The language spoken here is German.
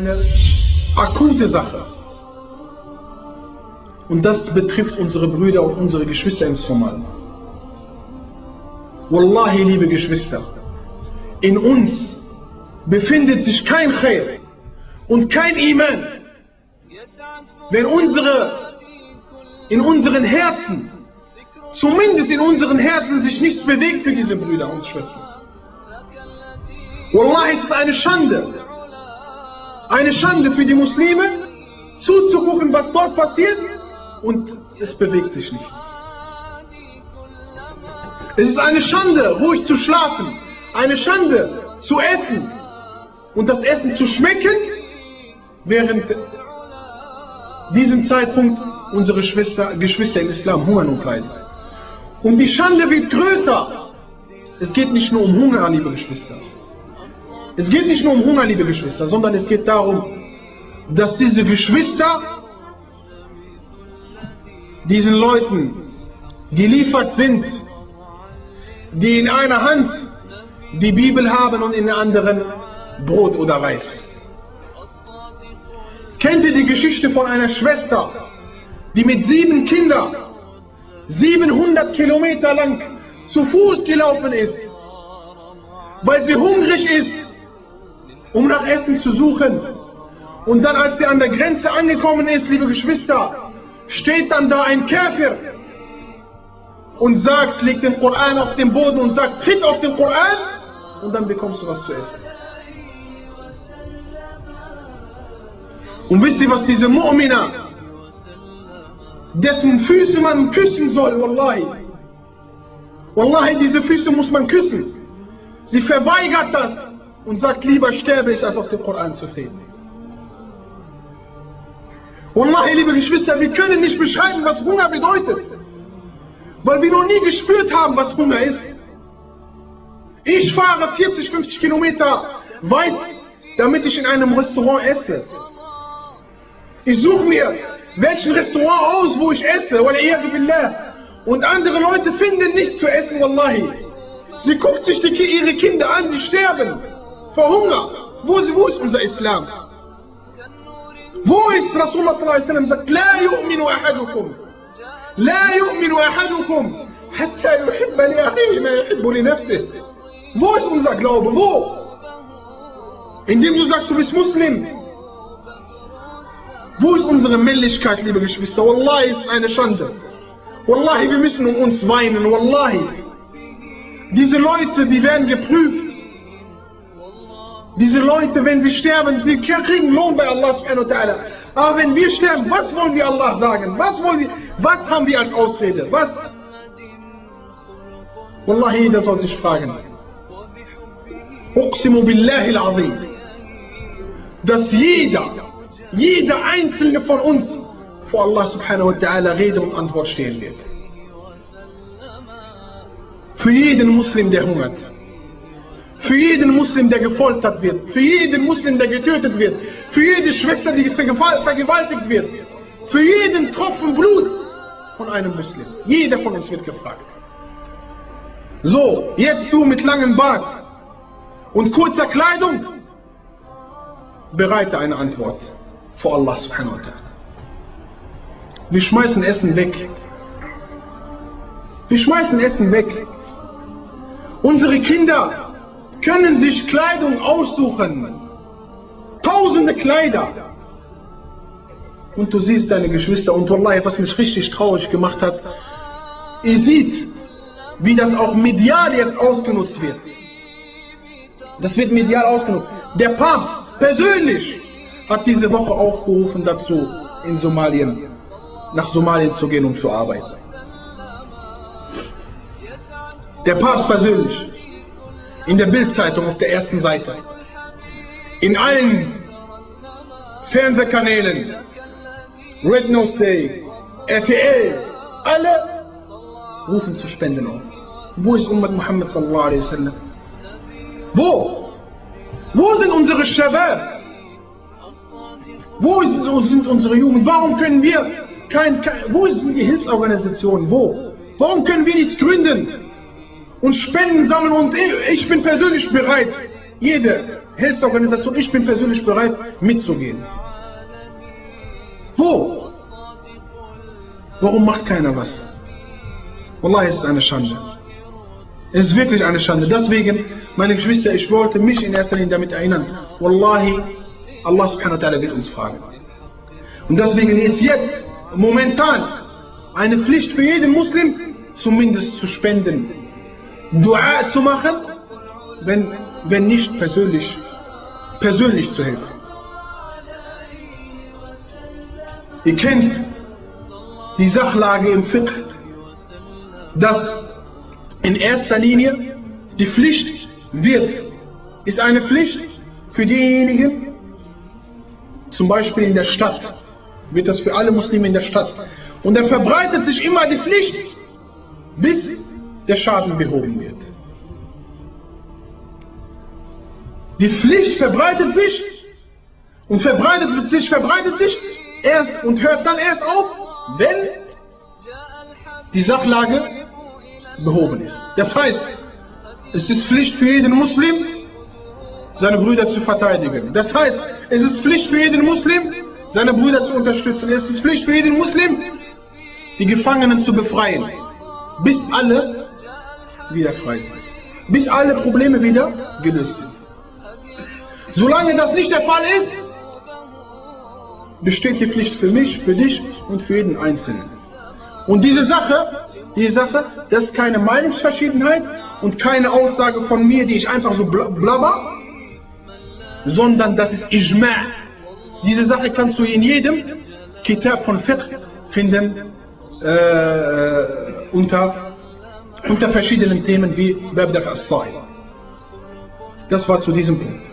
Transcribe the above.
eine akute Sache. Und das betrifft unsere Brüder und unsere Geschwister in Somalia. Wallahi, liebe Geschwister, in uns befindet sich kein Khair und kein Iman, wenn in unseren Herzen, zumindest in unseren Herzen, sich nichts bewegt für diese Brüder und Schwestern. Wallahi, es ist eine Schande für die Muslime, zuzugucken, was dort passiert, und es bewegt sich nichts. Es ist eine Schande, ruhig zu schlafen, eine Schande zu essen und das Essen zu schmecken, während diesem Zeitpunkt unsere Geschwister im Islam hungern und leiden. Und die Schande wird größer. Es geht nicht nur um Hunger, liebe Geschwister. Es geht nicht nur um Hunger, liebe Geschwister, sondern es geht darum, dass diese Geschwister diesen Leuten geliefert sind, die in einer Hand die Bibel haben und in der anderen Brot oder Reis. Kennt ihr die Geschichte von einer Schwester, die mit 7 Kindern 700 Kilometer lang zu Fuß gelaufen ist, weil sie hungrig ist, um nach Essen zu suchen? Und dann, als sie an der Grenze angekommen ist, liebe Geschwister, steht dann da ein Kafir und sagt, legt den Koran auf den Boden und sagt, tritt auf den Koran und dann bekommst du was zu essen. Und wisst ihr, was diese Mu'mina, dessen Füße man küssen soll, Wallahi. Wallahi, diese Füße muss man küssen. Sie verweigert das und sagt, lieber sterbe ich, als auf den Koran zu treten. Wallahi, liebe Geschwister, wir können nicht beschreiben, was Hunger bedeutet, weil wir noch nie gespürt haben, was Hunger ist. Ich fahre 40, 50 Kilometer weit, damit ich in einem Restaurant esse. Ich suche mir welchen Restaurant aus, wo ich esse, und andere Leute finden nichts zu essen, Wallahi. Sie guckt sich ihre Kinder an, die sterben vor Hunger. Wo ist unser Islam? Wo ist Rasulullah sallallahu alaihi wasallam sagt, La yu'minu ahadukum, hatta yuhibba li akhihi ma yuhibbu li nafsihi. Wo ist unser Glaube? Wo? Indem du sagst, du bist Muslim. Wo ist unsere Männlichkeit, liebe Geschwister? Wallahi, ist eine Schande. Wallahi, wir müssen um uns weinen. Wallahi. Diese Leute, die werden geprüft. Diese Leute, wenn sie sterben, sie kriegen Lohn bei Allah subhanahu wa ta'ala. Aber wenn wir sterben, was wollen wir Allah sagen? Was haben wir als Ausrede? Was? Wallahi, jeder soll sich fragen. Uqsimu billahi al-azim. Dass jeder einzelne von uns vor Allah subhanahu wa ta'ala Rede und Antwort stehen wird. Für jeden Muslim, der hungert. Für jeden Muslim, der gefoltert wird. Für jeden Muslim, der getötet wird. Für jede Schwester, die vergewaltigt wird. Für jeden Tropfen Blut von einem Muslim. Jeder von uns wird gefragt. So, jetzt du mit langem Bart und kurzer Kleidung, bereite eine Antwort vor Allah subhanahu wa ta'ala. Wir schmeißen Essen weg. Wir schmeißen Essen weg. Unsere Kinder können sich Kleidung aussuchen. Tausende Kleider. Und du siehst deine Geschwister, und Wallahi, was mich richtig traurig gemacht hat, ihr seht, wie das auch medial jetzt ausgenutzt wird. Das wird medial ausgenutzt. Der Papst persönlich hat diese Woche aufgerufen dazu, nach Somalien zu gehen, um zu arbeiten. Der Papst persönlich. In der Bild-Zeitung auf der ersten Seite. In allen Fernsehkanälen. Red Nose Day, RTL, alle rufen zu Spenden auf. Wo ist Ummat Muhammad sallallahu alaihi wasallam? Wo? Wo sind unsere Shabab? Wo sind unsere Jugend? Warum können wir wo sind die Hilfsorganisationen? Wo? Warum können wir nichts gründen und Spenden sammeln? Und ich bin persönlich bereit, jede Hilfsorganisation, ich bin persönlich bereit mitzugehen. Wo? Warum macht keiner was? Wallah, es ist eine Schande. Es ist wirklich eine Schande. Deswegen, meine Geschwister, ich wollte mich in erster Linie damit erinnern. Wallahi, Allah subhanahu wa ta'ala wird uns fragen. Und deswegen ist jetzt momentan eine Pflicht für jeden Muslim, zumindest zu spenden, Dua zu machen, wenn nicht persönlich zu helfen. Ihr kennt die Sachlage im Fiqh, dass in erster Linie die Pflicht ist eine Pflicht für diejenigen, zum Beispiel in der Stadt, wird das für alle Muslime in der Stadt. Und dann verbreitet sich immer die Pflicht, bis der Schaden behoben wird. Die Pflicht verbreitet sich und verbreitet sich erst und hört dann erst auf, wenn die Sachlage behoben ist. Das heißt, es ist Pflicht für jeden Muslim, seine Brüder zu verteidigen. Das heißt, es ist Pflicht für jeden Muslim, seine Brüder zu unterstützen. Es ist Pflicht für jeden Muslim, die Gefangenen zu befreien, bis alle wieder frei sind. Bis alle Probleme wieder gelöst sind. Solange das nicht der Fall ist, besteht die Pflicht für mich, für dich und für jeden Einzelnen. Und diese Sache, das ist keine Meinungsverschiedenheit und keine Aussage von mir, die ich einfach so blabber, sondern das ist Ijma'. Diese Sache kannst du in jedem Kitab von Fiqh finden, unter verschiedenen Themen wie Bab al-Sa'il. Das war zu diesem Punkt.